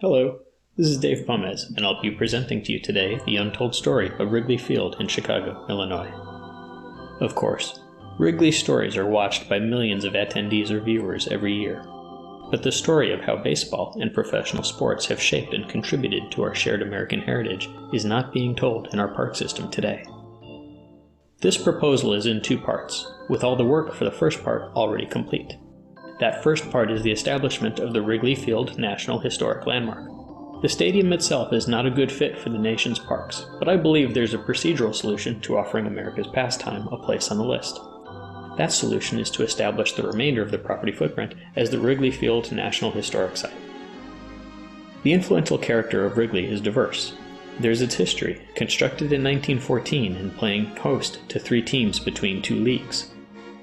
Hello, this is Dave Pomez, and I'll be presenting to you today the untold story of Wrigley Field in Chicago, Illinois. Of course, Wrigley stories are watched by millions of attendees or viewers every year, but the story of how baseball and professional sports have shaped and contributed to our shared American heritage is not being told in our park system today. This proposal is in two parts, with all the work for the first part already complete. That first part is the establishment of the Wrigley Field National Historic Landmark. The stadium itself is not a good fit for the nation's parks, but I believe there's a procedural solution to offering America's pastime a place on the list. That solution is to establish the remainder of the property footprint as the Wrigley Field National Historic Site. The influential character of Wrigley is diverse. There's its history, constructed in 1914 and playing host to 3 teams between 2 leagues.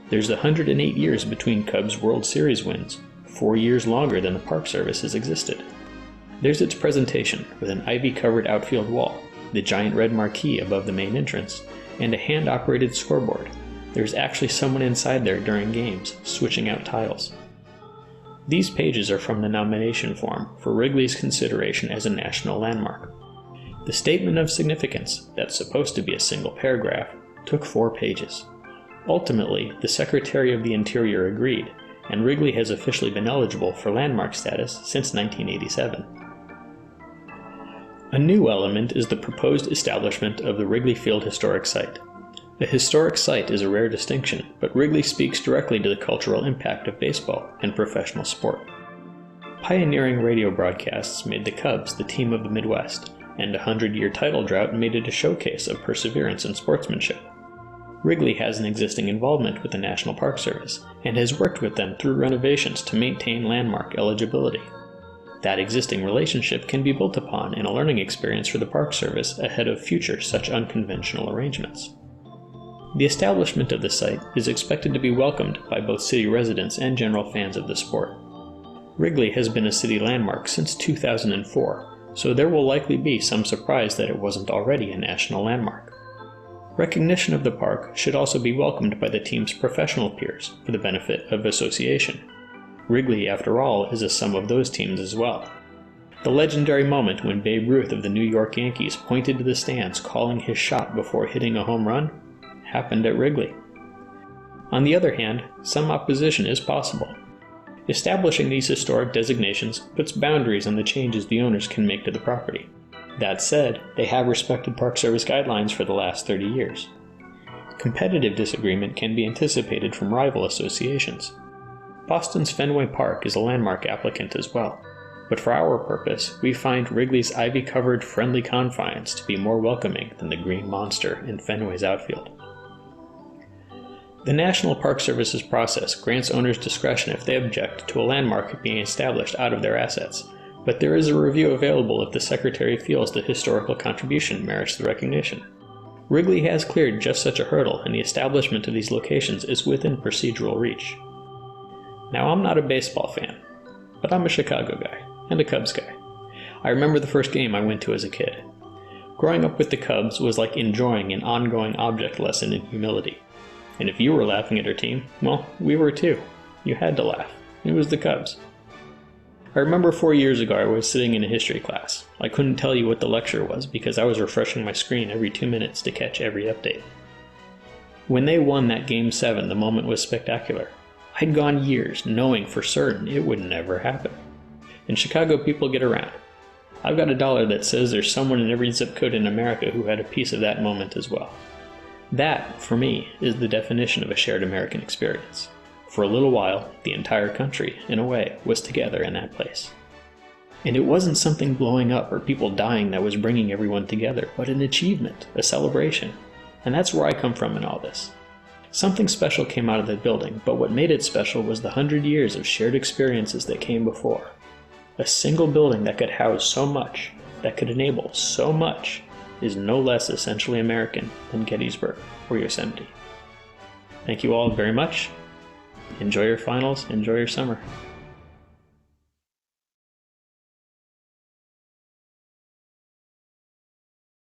There's the 108 years between Cubs' World Series wins, 4 years longer than the Park Service has existed. There's its presentation, with an ivy-covered outfield wall, the giant red marquee above the main entrance, and a hand-operated scoreboard. There's actually someone inside there during games, switching out tiles. These pages are from the nomination form for Wrigley's consideration as a national landmark. The statement of significance, that's supposed to be a single paragraph, took 4 pages. Ultimately, the Secretary of the Interior agreed, and Wrigley has officially been eligible for landmark status since 1987. A new element is the proposed establishment of the Wrigley Field Historic Site. A historic site is a rare distinction, but Wrigley speaks directly to the cultural impact of baseball and professional sport. Pioneering radio broadcasts made the Cubs the team of the Midwest, and a 100-year title drought made it a showcase of perseverance and sportsmanship. Wrigley has an existing involvement with the National Park Service, and has worked with them through renovations to maintain landmark eligibility. That existing relationship can be built upon in a learning experience for the Park Service ahead of future such unconventional arrangements. The establishment of the site is expected to be welcomed by both city residents and general fans of the sport. Wrigley has been a city landmark since 2004, so there will likely be some surprise that it wasn't already a national landmark. Recognition of the park should also be welcomed by the team's professional peers for the benefit of association. Wrigley, after all, is a sum of those teams as well. The legendary moment when Babe Ruth of the New York Yankees pointed to the stands calling his shot before hitting a home run happened at Wrigley. On the other hand, some opposition is possible. Establishing these historic designations puts boundaries on the changes the owners can make to the property. That said, they have respected Park Service guidelines for the last 30 years. Competitive disagreement can be anticipated from rival associations. Boston's Fenway Park is a landmark applicant as well, but for our purpose, we find Wrigley's ivy-covered friendly confines to be more welcoming than the green monster in Fenway's outfield. The National Park Service's process grants owners discretion if they object to a landmark being established out of their assets, but there is a review available if the Secretary feels the historical contribution merits the recognition. Wrigley has cleared just such a hurdle, and the establishment of these locations is within procedural reach. Now, I'm not a baseball fan, but I'm a Chicago guy, and a Cubs guy. I remember the first game I went to as a kid. Growing up with the Cubs was like enjoying an ongoing object lesson in humility. And if you were laughing at our team, well, we were too. You had to laugh. It was the Cubs. I remember 4 years ago I was sitting in a history class. I couldn't tell you what the lecture was because I was refreshing my screen every 2 minutes to catch every update. When they won that Game 7, the moment was spectacular. I'd gone years knowing for certain it would never happen. And Chicago people get around. I've got $1 that says there's someone in every zip code in America who had a piece of that moment as well. That, for me, is the definition of a shared American experience. For a little while, the entire country, in a way, was together in that place. And it wasn't something blowing up or people dying that was bringing everyone together, but an achievement, a celebration. And that's where I come from in all this. Something special came out of that building, but what made it special was the 100 years of shared experiences that came before. A single building that could house so much, that could enable so much, is no less essentially American than Gettysburg or Yosemite. Thank you all very much. Enjoy your finals, enjoy your summer.